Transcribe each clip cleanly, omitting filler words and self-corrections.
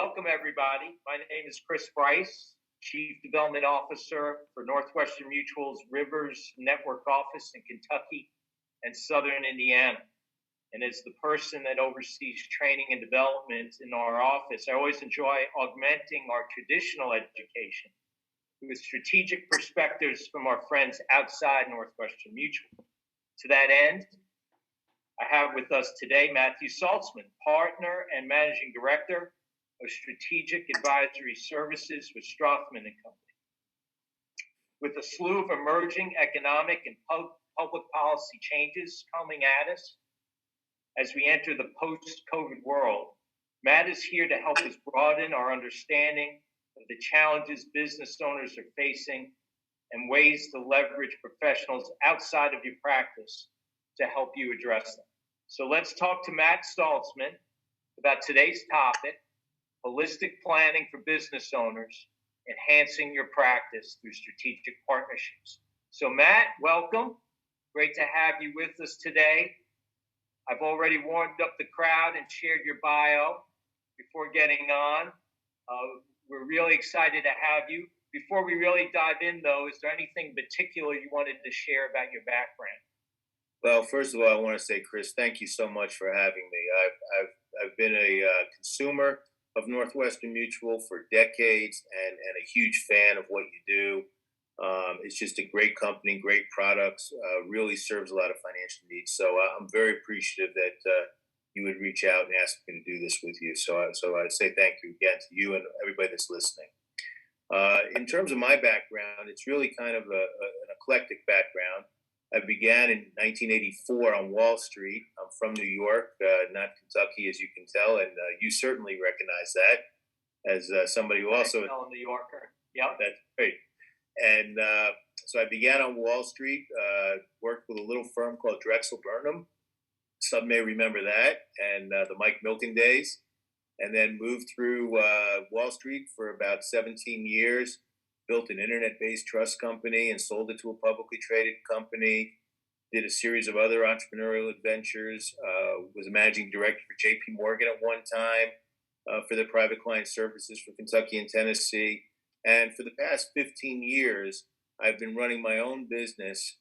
welcome everybody. My name is Chris Brice, Chief Development Officer for Northwestern Mutual's Rivers Network Office in Kentucky and Southern Indiana. And as the person that oversees training and development in our office, I always enjoy augmenting our traditional education with strategic perspectives from our friends outside Northwestern Mutual. To that end, I have with us today Matthew Saltzman, Partner and Managing Director of Strategic Advisory Services with Strothman and Company. With a slew of emerging economic and public policy changes coming at us as we enter the post-COVID world, Matt is here to help us broaden our understanding of the challenges business owners are facing and ways to leverage professionals outside of your practice to help you address them. So let's talk to Matt Saltzman about today's topic, holistic planning for business owners, enhancing your practice through strategic partnerships. So Matt, welcome. Great to have you with us today. I've already warmed up the crowd and shared your bio before getting on. We're really excited to have you. Before we really dive in, though, is there anything particular you wanted to share about your background? Well, first of all, I want to say, Chris, thank you so much for having me. I've been a consumer of Northwestern Mutual for decades and a huge fan of what you do. It's just a great company, great products, really serves a lot of financial needs. So I'm very appreciative that you would reach out and ask me to do this with you. So I say thank you again to you and everybody that's listening. In terms of my background, it's really kind of an eclectic background. I began in 1984 on Wall Street. I'm from New York, not Kentucky, as you can tell, and you certainly recognize that as somebody who also... I'm a New Yorker. Yeah. That's great. And so I began on Wall Street, worked with a little firm called Drexel Burnham. Some may remember that, and the Mike Milken days, and then moved through Wall Street for about 17 years. Built an internet-based trust company and sold it to a publicly traded company, did a series of other entrepreneurial adventures, was a managing director for JP Morgan at one time for the private client services for Kentucky and Tennessee. And for the past 15 years, I've been running my own business,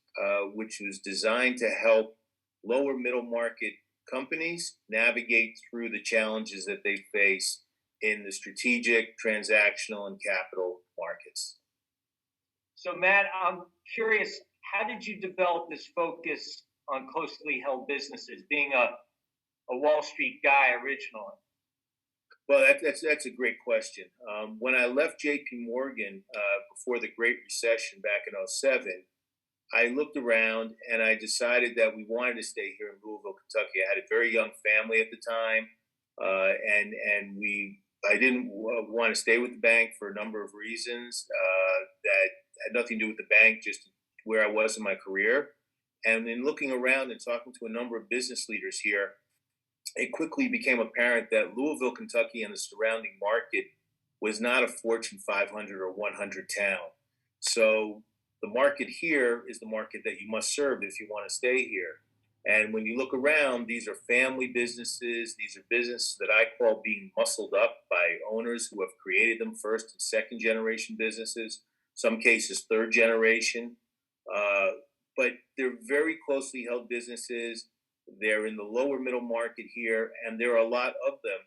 which was designed to help lower middle market companies navigate through the challenges that they face in the strategic, transactional, and capital markets. So Matt, I'm curious, how did you develop this focus on closely held businesses, being a Wall Street guy originally? Well, that's a great question. When I left JP Morgan before the Great Recession back in 2007, I looked around and I decided that we wanted to stay here in Louisville, Kentucky. I had a very young family at the time, and I didn't want to stay with the bank for a number of reasons that had nothing to do with the bank, just where I was in my career. And in looking around and talking to a number of business leaders here, it quickly became apparent that Louisville, Kentucky, and the surrounding market was not a Fortune 500 or 100 town. So the market here is the market that you must serve if you want to stay here. And when you look around, these are family businesses. These are businesses that I call being muscled up by owners who have created them, first and second generation businesses, some cases third generation. But they're very closely held businesses. They're in the lower middle market here, and there are a lot of them.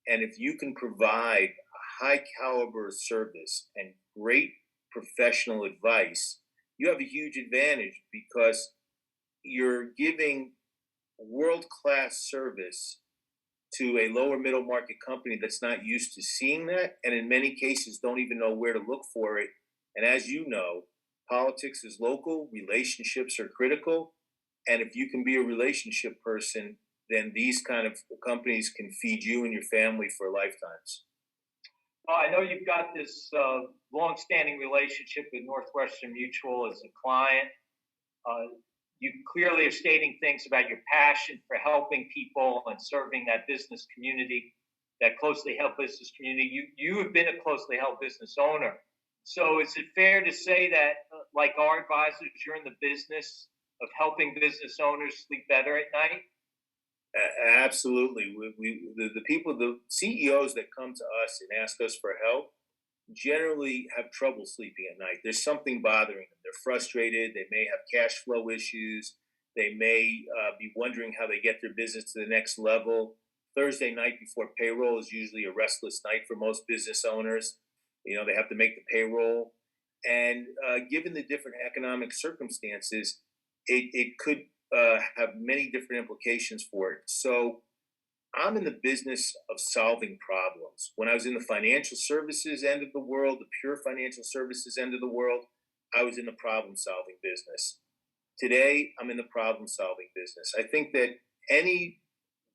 And if you can provide a high caliber service and great professional advice, you have a huge advantage because you're giving world-class service to a lower middle market company that's not used to seeing that, and in many cases don't even know where to look for it. And as you know, politics is local, relationships are critical, and if you can be a relationship person, then these kind of companies can feed you and your family for lifetimes. I know you've got this long-standing relationship with Northwestern Mutual as a client. You clearly are stating things about your passion for helping people and serving that business community, that closely held business community. You have been a closely held business owner. So is it fair to say that, like our advisors, you're in the business of helping business owners sleep better at night? Absolutely. The people, the CEOs that come to us and ask us for help generally have trouble sleeping at night. There's something bothering them. They're frustrated. They may have cash flow issues. They may be wondering how they get their business to the next level. Thursday night before payroll is usually a restless night for most business owners. You know, they have to make the payroll. And given the different economic circumstances, it could have many different implications for it. So I'm in the business of solving problems. When I was in the financial services end of the world, the pure financial services end of the world, I was in the problem solving business. Today, I'm in the problem solving business. I think that any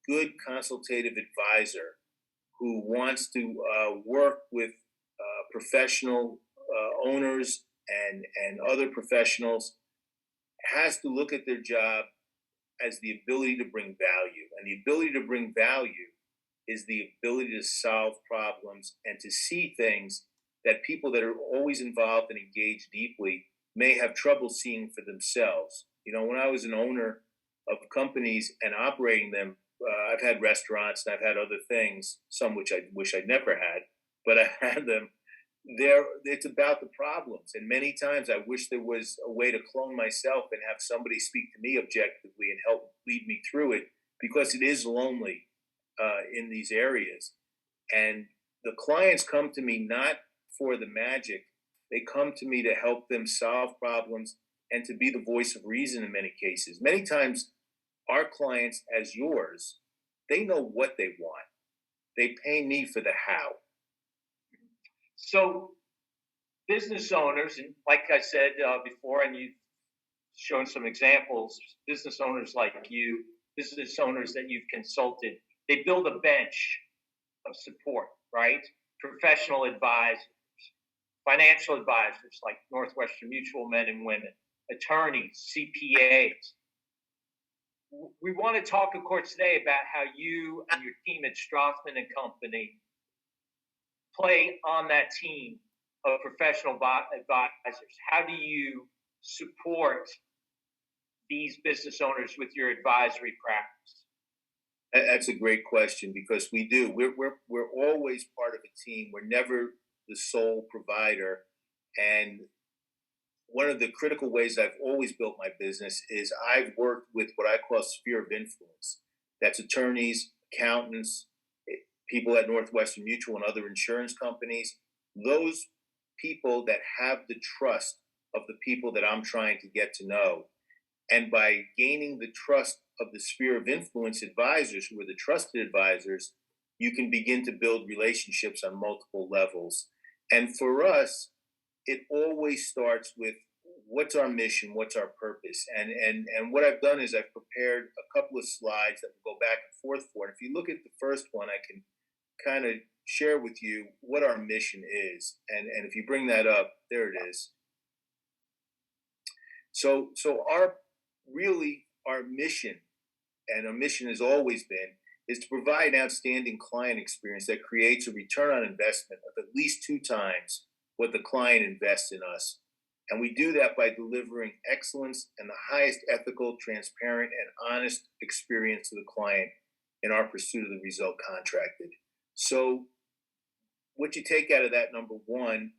good consultative advisor who wants to work with professional owners and other professionals has to look at their job as the ability to bring value. And the ability to bring value is the ability to solve problems and to see things that people that are always involved and engaged deeply may have trouble seeing for themselves. You know, when I was an owner of companies and operating them, I've had restaurants and I've had other things, some which I wish I'd never had, but I had them. It's about the problems, and many times I wish there was a way to clone myself and have somebody speak to me objectively and help lead me through it, because it is lonely in these areas. And the clients come to me not for the magic; they come to me to help them solve problems and to be the voice of reason in many cases. Many times, our clients, as yours, they know what they want. They pay me for the how. So, business owners, and like I said before, and you've shown some examples, business owners like you, business owners that you've consulted, they build a bench of support, right? Professional advisors, financial advisors like Northwestern Mutual men and women, attorneys, CPAs. We want to talk, of course, today about how you and your team at Strothman and Company play on that team of professional advisors. How do you support these business owners with your advisory practice? That's a great question, because we do. We're always part of a team. We're never the sole provider. And one of the critical ways I've always built my business is I've worked with what I call sphere of influence. That's attorneys, accountants, people at Northwestern Mutual and other insurance companies. Those people that have the trust of the people that I'm trying to get to know. And by gaining the trust of the sphere of influence advisors, who are the trusted advisors, you can begin to build relationships on multiple levels. And for us, it always starts with what's our mission, what's our purpose. And what I've done is I've prepared a couple of slides that will go back and forth for. And if you look at the first one, I can kind of share with you what our mission is. And if you bring that up, there it is. So our mission, and our mission has always been, is to provide an outstanding client experience that creates a return on investment of at least 2 times what the client invests in us. And we do that by delivering excellence and the highest ethical, transparent, and honest experience to the client in our pursuit of the result contracted. So what you take out of that, number one,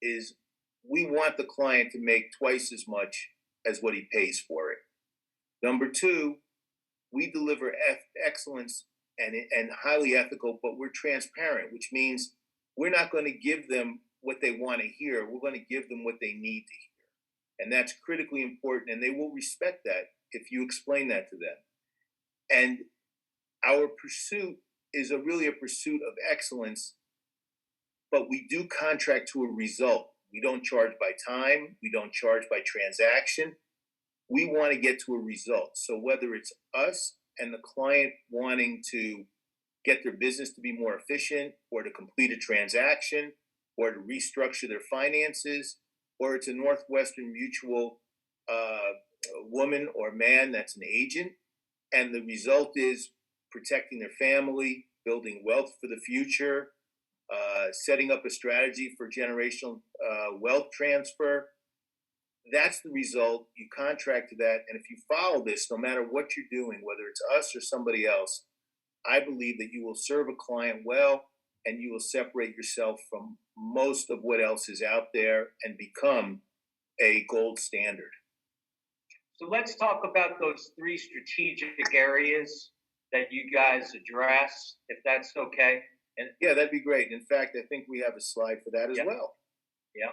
is we want the client to make twice as much as what he pays for it. Number two, we deliver excellence and highly ethical, but we're transparent, which means we're not going to give them what they want to hear. We're going to give them what they need to hear. And that's critically important, and they will respect that if you explain that to them. And our pursuit is really a pursuit of excellence, but we do contract to a result. We don't charge by time. We don't charge by transaction. We want to get to a result. So whether it's us and the client wanting to get their business to be more efficient, or to complete a transaction, or to restructure their finances, or it's a Northwestern Mutual woman or man that's an agent, and the result is protecting their family, building wealth for the future, setting up a strategy for generational wealth transfer, that's the result. You contract to that. And if you follow this, no matter what you're doing, whether it's us or somebody else, I believe that you will serve a client well and you will separate yourself from most of what else is out there and become a gold standard. So let's talk about those three strategic areas that you guys address, if that's okay. And yeah, that'd be great. In fact, I think we have a slide for that as Yep. well. Yeah,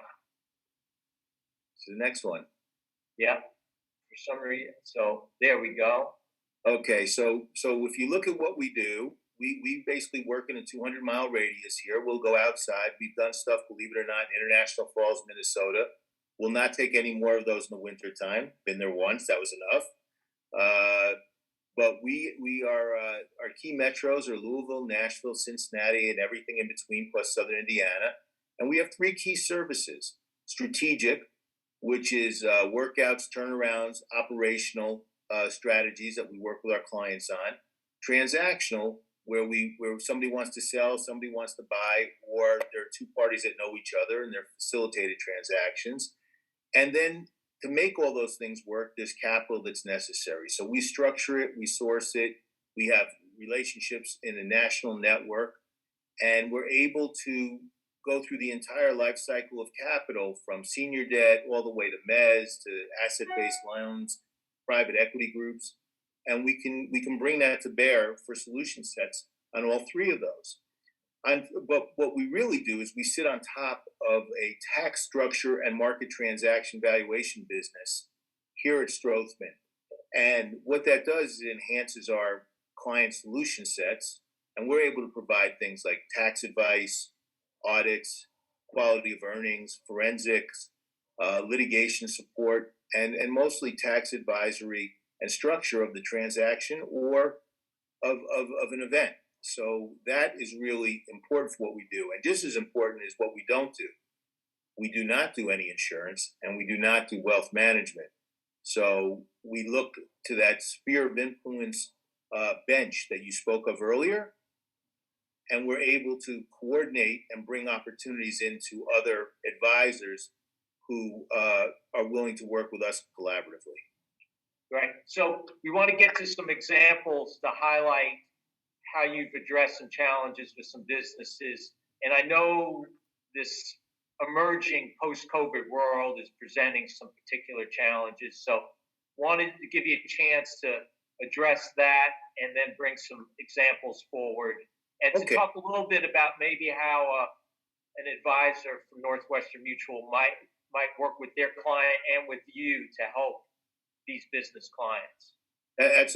So the next one. yeah. For some reason, so there we go. Okay, so if you look at what we do, we basically work in a 200-mile radius here. We'll go outside. We've done stuff, believe it or not, in International Falls, Minnesota. We'll not take any more of those in the wintertime. Been there once, that was enough. But we are our key metros are Louisville, Nashville, Cincinnati, and everything in between, plus Southern Indiana. And we have three key services: strategic, which is workouts, turnarounds, operational strategies that we work with our clients on; transactional, where somebody wants to sell, somebody wants to buy, or there are two parties that know each other and they're facilitated transactions. And then to make all those things work, there's capital that's necessary. So we structure it, we source it, we have relationships in a national network, and we're able to go through the entire life cycle of capital, from senior debt all the way to mezz to asset-based loans, private equity groups, and we can bring that to bear for solution sets on all three of those. But what we really do is we sit on top of a tax structure and market transaction valuation business here at Strothman. And what that does is it enhances our client solution sets, and we're able to provide things like tax advice, audits, quality of earnings, forensics, litigation support, and mostly tax advisory and structure of the transaction or of an event. So that is really important for what we do. And just as important is what we don't do. We do not do any insurance, and we do not do wealth management. So we look to that sphere of influence bench that you spoke of earlier, and we're able to coordinate and bring opportunities into other advisors who are willing to work with us collaboratively. Right. So we want to get to some examples to highlight how you've addressed some challenges with some businesses. And I know this emerging post-COVID world is presenting some particular challenges. So wanted to give you a chance to address that and then bring some examples forward, and to talk a little bit about maybe how an advisor from Northwestern Mutual might work with their client and with you to help these business clients. That's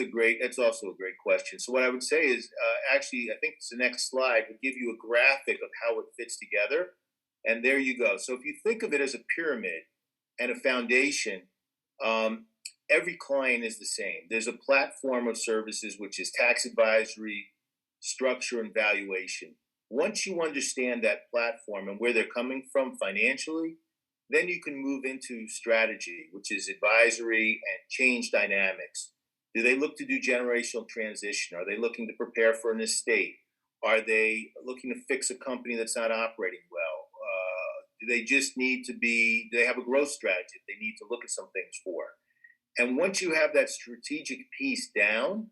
also a great question. So what I would say is, actually, I think it's the next slide would give you a graphic of how it fits together. And there you go. So if you think of it as a pyramid and a foundation, every client is the same. There's a platform of services, which is tax advisory, structure, and valuation. Once you understand that platform and where they're coming from financially, then you can move into strategy, which is advisory and change dynamics. Do they look to do generational transition? Are they looking to prepare for an estate? Are they looking to fix a company that's not operating well? Do they just need to do they have a growth strategy they need to look at some things for? And once you have that strategic piece down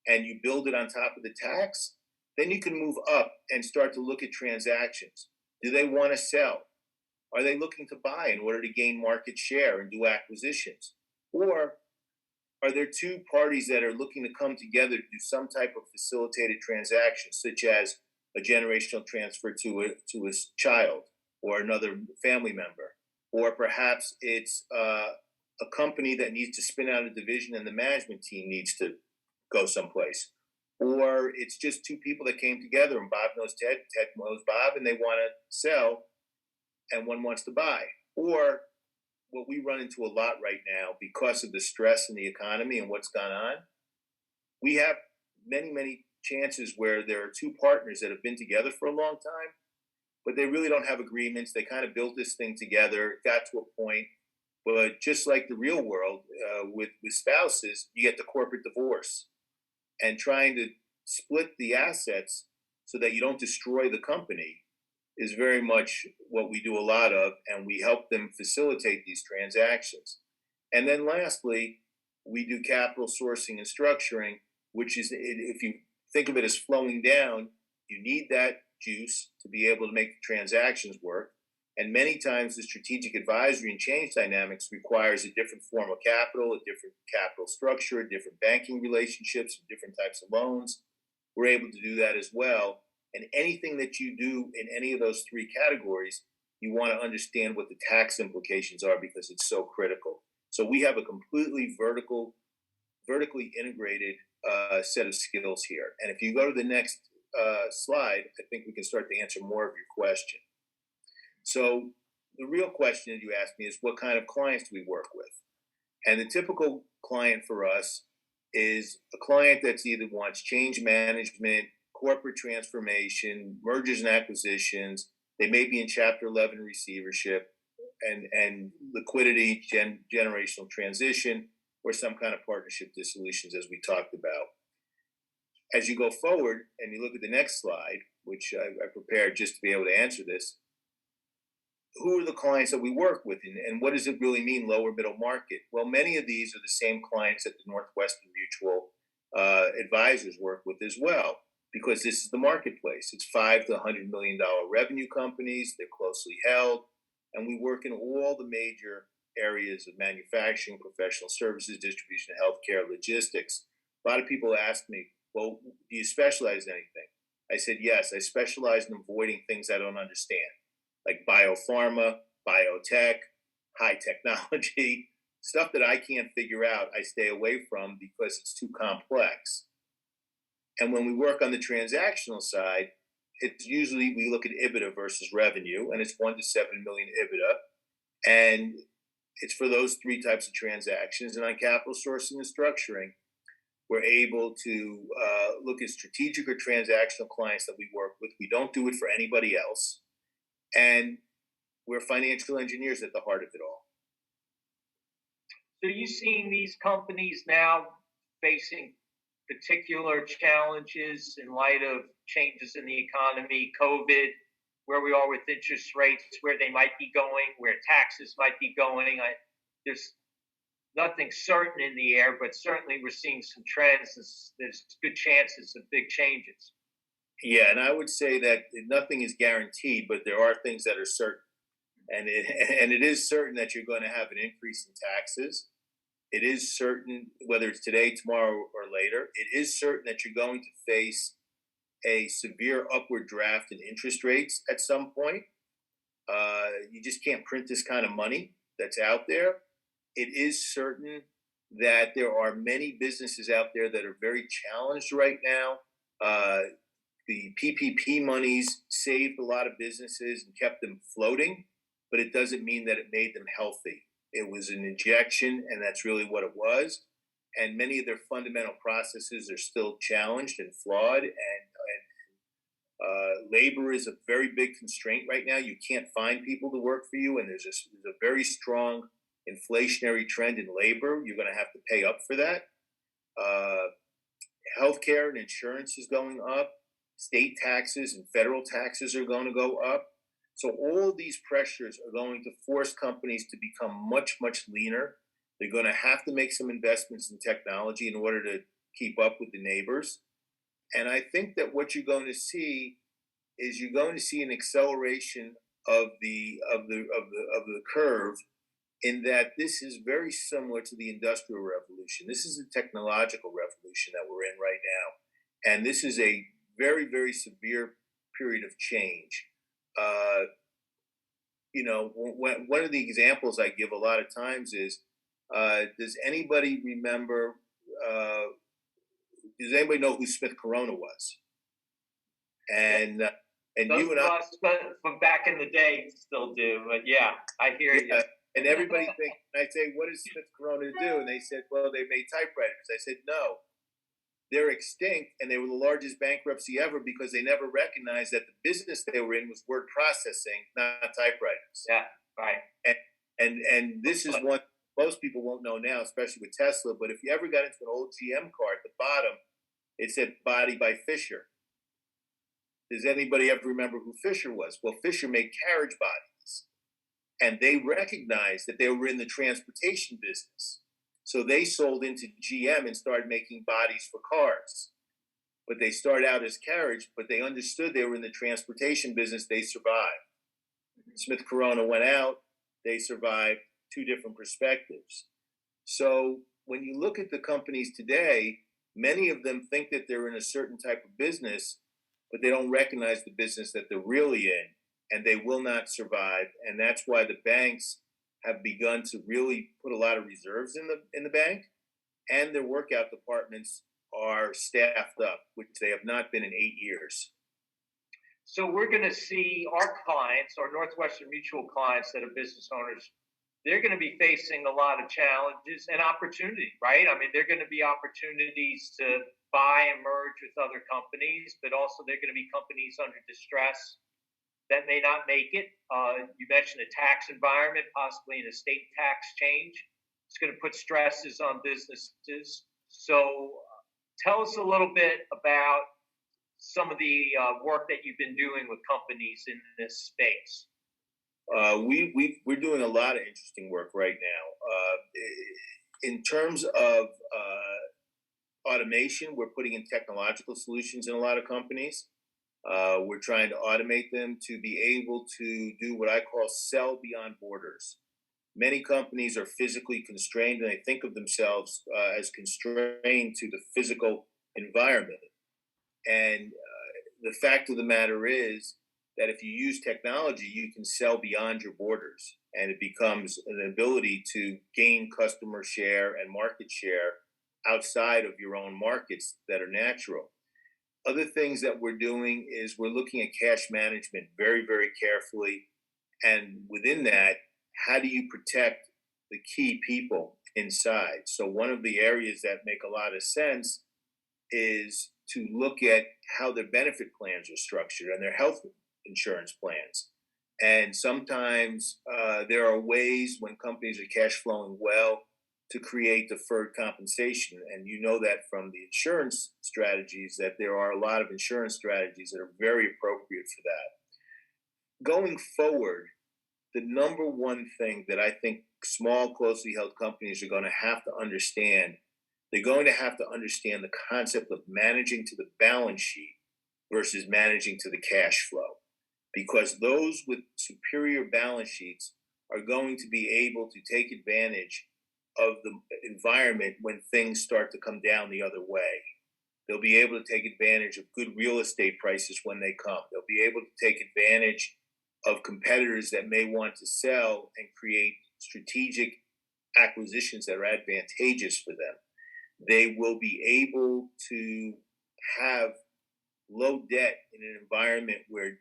and you build it on top of the tax, then you can move up and start to look at transactions. Do they want to sell? Are they looking to buy in order to gain market share and do acquisitions? Or are there two parties that are looking to come together to do some type of facilitated transaction, such as a generational transfer to a child or another family member? Or perhaps it's a company that needs to spin out a division and the management team needs to go someplace. Or it's just two people that came together and Bob knows Ted, Ted knows Bob, and they want to sell and one wants to buy. Or what we run into a lot right now because of the stress in the economy and what's gone on, we have many chances where there are two partners that have been together for a long time, but they really don't have agreements. They kind of built this thing together, got to a point, but just like the real world with spouses, you get the corporate divorce, and trying to split the assets so that you don't destroy the company is very much what we do a lot of, and we help them facilitate these transactions. And then lastly, we do capital sourcing and structuring, which is, if you think of it as flowing down, you need that juice to be able to make the transactions work. And many times the strategic advisory and change dynamics requires a different form of capital, a different capital structure, different banking relationships, different types of loans. We're able to do that as well. And anything that you do in any of those three categories, you want to understand what the tax implications are because it's so critical. So we have a completely vertically integrated set of skills here. And if you go to the next slide, I think we can start to answer more of your question. So the real question that you asked me is, what kind of clients do we work with? And the typical client for us is a client that's either wants change management, corporate transformation, mergers and acquisitions. They may be in Chapter 11 receivership and liquidity, generational transition, or some kind of partnership dissolutions, as we talked about. As you go forward and you look at the next slide, which I prepared just to be able to answer this, who are the clients that we work with, and what does it really mean, lower middle market? Well, many of these are the same clients that the Northwestern Mutual advisors work with as well, because this is the marketplace. It's $5 to $100 million revenue companies. They're closely held, and we work in all the major areas of manufacturing, professional services, distribution, healthcare, logistics. A lot of people ask me, well, do you specialize in anything? I said, yes, I specialize in avoiding things I don't understand, like biopharma, biotech, high technology, stuff that I can't figure out, I stay away from because it's too complex. And when we work on the transactional side, it's usually we look at EBITDA versus revenue, and it's 1 to 7 million EBITDA. And it's for those three types of transactions. And on capital sourcing and structuring, we're able to look at strategic or transactional clients that we work with. We don't do it for anybody else. And we're financial engineers at the heart of it all. So you seeing these companies now facing particular challenges in light of changes in the economy, COVID, where we are with interest rates, where they might be going, where taxes might be going? There's nothing certain in the air, but certainly we're seeing some trends. There's good chances of big changes. Yeah, and I would say that nothing is guaranteed, but there are things that are certain. And it is certain that you're going to have an increase in taxes. It is certain, whether it's today, tomorrow, or later, it is certain that you're going to face a severe upward draft in interest rates at some point. You just can't print this kind of money that's out there. It is certain that there are many businesses out there that are very challenged right now. The PPP monies saved a lot of businesses and kept them floating, but it doesn't mean that it made them healthy. It was an injection, and that's really what it was. And many of their fundamental processes are still challenged and flawed. And labor is a very big constraint right now. You can't find people to work for you, and there's a very strong inflationary trend in labor. You're going to have to pay up for that. Healthcare and insurance is going up. State taxes and federal taxes are going to go up. So all these pressures are going to force companies to become much, much leaner. They're going to have to make some investments in technology in order to keep up with the neighbors. And I think that what you're going to see is you're going to see an acceleration of the curve, in that this is very similar to the Industrial Revolution. This is a technological revolution that we're in right now. And this is a very, very severe period of change. One of the examples I give a lot of times is, does anybody remember, does anybody know who Smith Corona was? And you and I, from back in the day, still do. But yeah, I hear you. And everybody thinks, I say, what does Smith Corona do? And they said, well, they made typewriters. I said, no, they're extinct, and they were the largest bankruptcy ever because they never recognized that the business they were in was word processing, not typewriters. Yeah, right. And this is what most people won't know now, especially with Tesla. But if you ever got into an old GM car, at the bottom, it said "Body by Fisher." Does anybody ever remember who Fisher was? Well, Fisher made carriage bodies, and they recognized that they were in the transportation business. So they sold into GM and started making bodies for cars. But they started out as carriage, but they understood they were in the transportation business. They survived. Smith Corona went out, they survived. Two different perspectives. So when you look at the companies today, many of them think that they're in a certain type of business, but they don't recognize the business that they're really in, and they will not survive. And that's why the banks have begun to really put a lot of reserves in the bank, and their workout departments are staffed up, which they have not been in 8 years. So we're going to see our clients, our Northwestern Mutual clients that are business owners, they're going to be facing a lot of challenges and opportunity, right? I mean, there are going to be opportunities to buy and merge with other companies, but also they're going to be companies under distress that may not make it. You mentioned the tax environment, possibly an estate tax change. It's going to put stresses on businesses. So tell us a little bit about some of the work that you've been doing with companies in this space. We're doing a lot of interesting work right now. In terms of automation, we're putting in technological solutions in a lot of companies. We're trying to automate them to be able to do what I call sell beyond borders. Many companies are physically constrained, and they think of themselves as constrained to the physical environment. And the fact of the matter is that if you use technology, you can sell beyond your borders, and it becomes an ability to gain customer share and market share outside of your own markets that are natural. Other things that we're doing is we're looking at cash management very, very carefully. And within that, how do you protect the key people inside? So one of the areas that make a lot of sense is to look at how their benefit plans are structured and their health insurance plans. And sometimes there are ways when companies are cash flowing well to create deferred compensation. And you know that from the insurance strategies, that there are a lot of insurance strategies that are very appropriate for that. Going forward, the number one thing that I think small, closely held companies are going to have to understand, they're going to have to understand the concept of managing to the balance sheet versus managing to the cash flow. Because those with superior balance sheets are going to be able to take advantage of the environment when things start to come down the other way. They'll be able to take advantage of good real estate prices when they come. They'll be able to take advantage of competitors that may want to sell and create strategic acquisitions that are advantageous for them. They will be able to have low debt in an environment where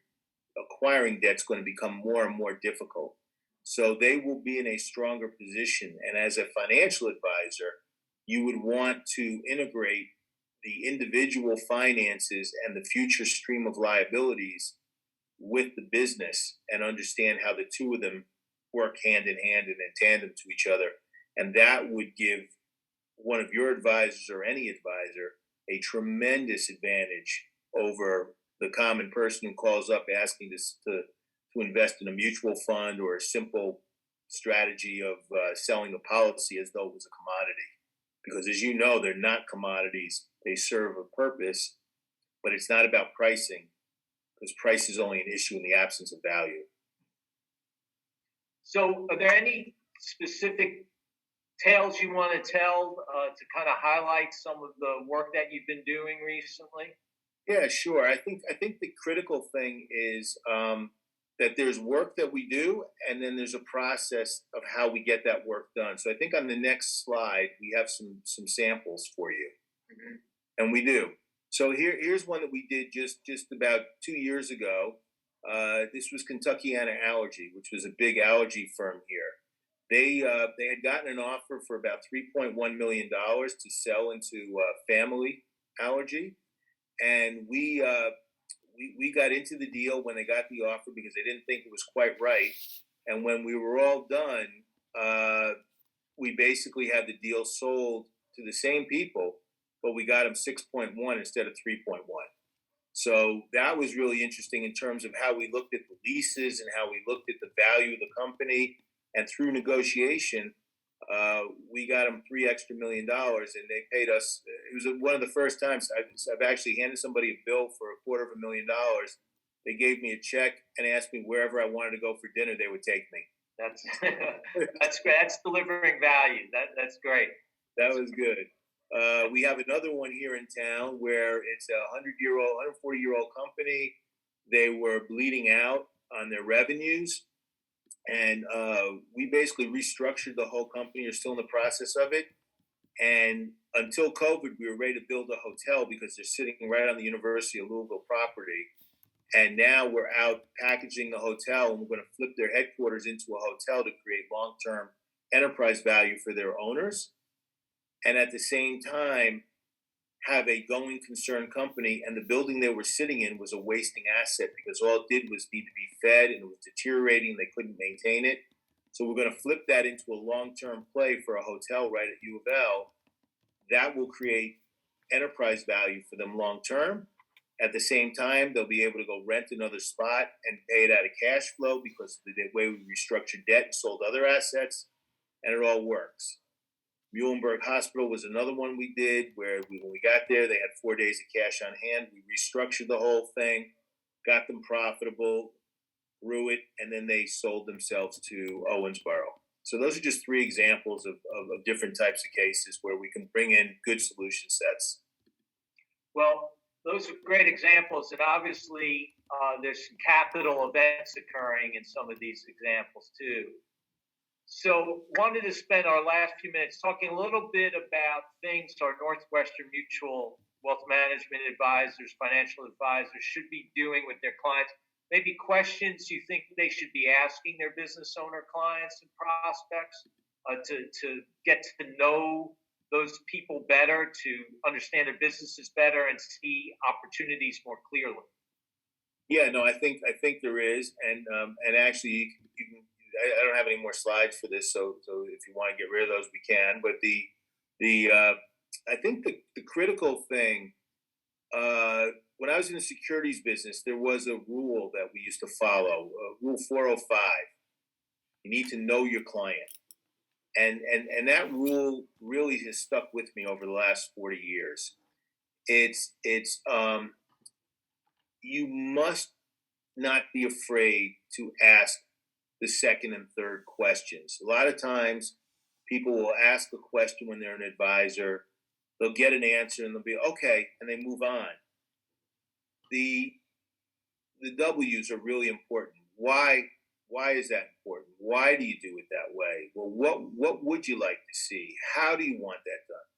acquiring debt is going to become more and more difficult. So they will be in a stronger position. And as a financial advisor, you would want to integrate the individual finances and the future stream of liabilities with the business and understand how the two of them work hand in hand and in tandem to each other. And that would give one of your advisors or any advisor a tremendous advantage over the common person who calls up asking to invest in a mutual fund or a simple strategy of selling a policy as though it was a commodity. Because as you know, they're not commodities. They serve a purpose, but it's not about pricing, because price is only an issue in the absence of value. So are there any specific tales you want to tell to kind of highlight some of the work that you've been doing recently? Yeah, sure. I think the critical thing is that there's work that we do, and then there's a process of how we get that work done. So I think on the next slide, we have some samples for you. Mm-hmm. And we do. So here's one that we did just about 2 years ago. This was Kentuckiana Allergy, which was a big allergy firm here. They had gotten an offer for about $3.1 million to sell into family allergy. And we got into the deal when they got the offer because they didn't think it was quite right. And when we were all done, we basically had the deal sold to the same people, but we got them 6.1 instead of 3.1. So that was really interesting in terms of how we looked at the leases and how we looked at the value of the company. And through negotiation, we got them $3 extra million, and they paid us. It was one of the first times I've actually handed somebody a bill for $250,000. They gave me a check and asked me wherever I wanted to go for dinner, they would take me. That's that's great. That's delivering value. That's great. That was good. We have another one here in town where it's a 140-year-old company. They were bleeding out on their revenues, and we basically restructured the whole company. We're still in the process of it. And until COVID, we were ready to build a hotel because they're sitting right on the University of Louisville property. And now we're out packaging the hotel, and we're going to flip their headquarters into a hotel to create long-term enterprise value for their owners. And at the same time, have a going concern company. And the building they were sitting in was a wasting asset because all it did was need to be fed, and it was deteriorating. They couldn't maintain it. So we're going to flip that into a long-term play for a hotel right at U of L. That will create enterprise value for them long-term. At the same time, they'll be able to go rent another spot and pay it out of cash flow because of the way we restructured debt and sold other assets, and it all works. Muhlenberg Hospital was another one we did where when we got there, they had 4 days of cash on hand. We restructured the whole thing, got them profitable, grew it, and then they sold themselves to Owensboro. So those are just three examples of different types of cases where we can bring in good solution sets. Well, those are great examples, and obviously there's some capital events occurring in some of these examples too. So wanted to spend our last few minutes talking a little bit about things our Northwestern Mutual wealth management advisors, financial advisors should be doing with their clients. Maybe questions you think they should be asking their business owner clients and prospects to get to know those people better, to understand their businesses better and see opportunities more clearly. Yeah, no, I think there is, and actually you can. I don't have any more slides for this, so if you want to get rid of those, we can. But I think the critical thing, when I was in the securities business, there was a rule that we used to follow, Rule 405. You need to know your client, and that rule really has stuck with me over the last 40 years. It's you must not be afraid to ask the second and third questions. A lot of times people will ask a question when they're an advisor, they'll get an answer and they'll be okay, and they move on. The W's are really important. Why is that important? Why do you do it that way? Well, what would you like to see? How do you want that done?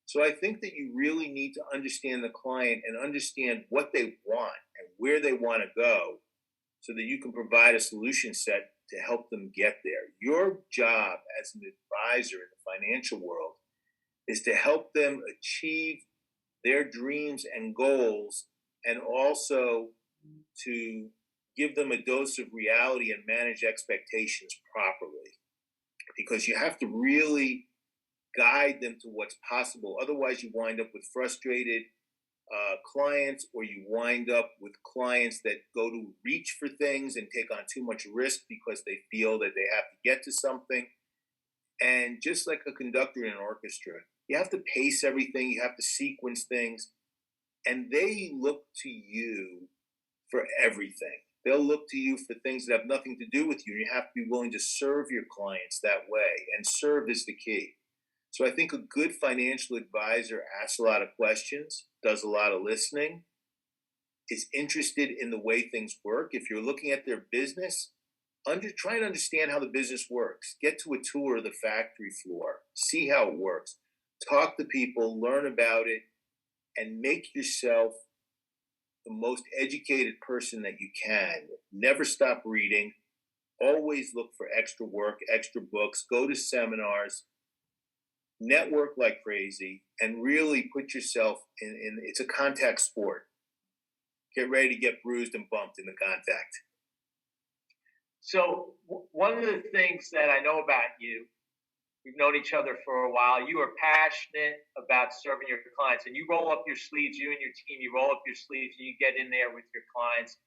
So I think that you really need to understand the client and understand what they want and where they want to go so that you can provide a solution set to help them get there. Your job as an advisor in the financial world is to help them achieve their dreams and goals, and also to give them a dose of reality and manage expectations properly. Because you have to really guide them to what's possible. Otherwise, you wind up with frustrated clients, or you wind up with clients that go to reach for things and take on too much risk because they feel that they have to get to something. And just like a conductor in an orchestra, you have to pace everything, you have to sequence things, and they look to you for everything. They'll look to you for things that have nothing to do with you. You have to be willing to serve your clients that way, and serve is the key. So I think a good financial advisor asks a lot of questions, does a lot of listening, is interested in the way things work. If you're looking at their business, try to understand how the business works. Get to a tour of the factory floor, see how it works, talk to people, learn about it, and make yourself the most educated person that you can. Never stop reading. Always look for extra work, extra books, go to seminars, network like crazy, and really put yourself in it's a contact sport. Get ready to get bruised and bumped in the contact. So one of the things that I know about you We've known each other for a while. You are passionate about serving your clients, and you roll up your sleeves. You and your team, you roll up your sleeves, and you get in there with your clients.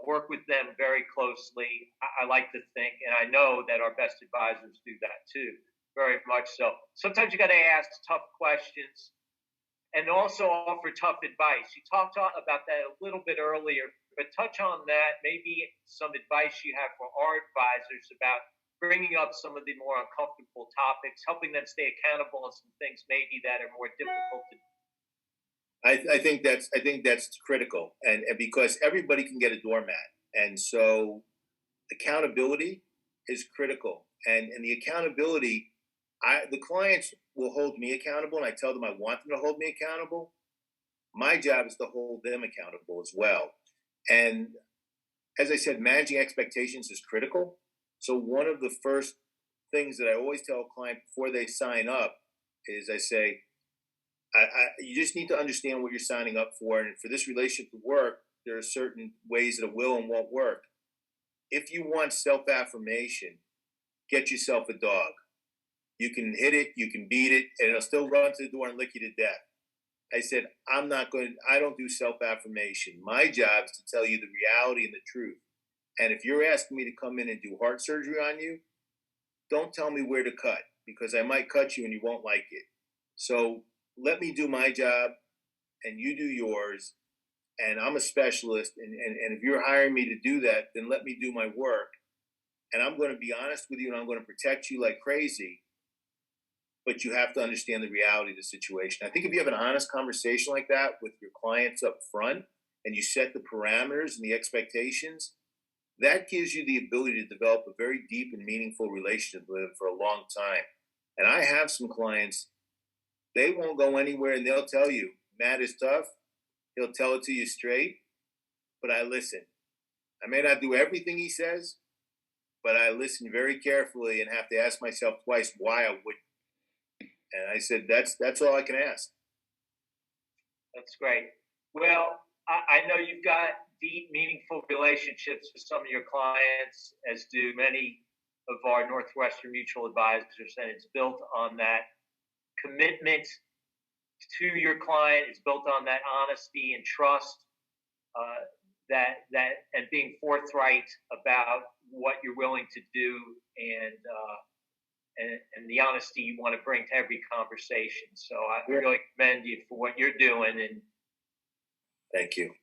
Work with them very closely. I like to think, and I know that our best advisors do that too, very much so. Sometimes you got to ask tough questions and also offer tough advice. You talked about that a little bit earlier, but touch on that. Maybe some advice you have for our advisors about bringing up some of the more uncomfortable topics, helping them stay accountable on some things maybe that are more difficult to do. I think that's critical, and because everybody can get a doormat, and so accountability is critical, and the accountability, the clients will hold me accountable, and I tell them I want them to hold me accountable. My job is to hold them accountable as well, and as I said, managing expectations is critical. So one of the first things that I always tell a client before they sign up is I say, you just need to understand what you're signing up for. And for this relationship to work, there are certain ways that it will and won't work. If you want self-affirmation, get yourself a dog. You can hit it, you can beat it, and it'll still run to the door and lick you to death. I said, I don't do self-affirmation. My job is to tell you the reality and the truth. And if you're asking me to come in and do heart surgery on you, don't tell me where to cut, because I might cut you and you won't like it. So let me do my job and you do yours. And I'm a specialist. And if you're hiring me to do that, then let me do my work. And I'm going to be honest with you and I'm going to protect you like crazy. But you have to understand the reality of the situation. I think if you have an honest conversation like that with your clients up front and you set the parameters and the expectations, that gives you the ability to develop a very deep and meaningful relationship with them for a long time. And I have some clients, they won't go anywhere and they'll tell you, Matt is tough. He'll tell it to you straight, but I listen. I may not do everything he says, but I listen very carefully and have to ask myself twice why I wouldn't. And I said, that's all I can ask. That's great. Well, I know you've got deep, meaningful relationships with some of your clients, as do many of our Northwestern Mutual advisors, and it's built on that commitment to your client. It's built on that honesty and trust, that and being forthright about what you're willing to do, and the honesty you want to bring to every conversation. So I really commend you for what you're doing. And thank you.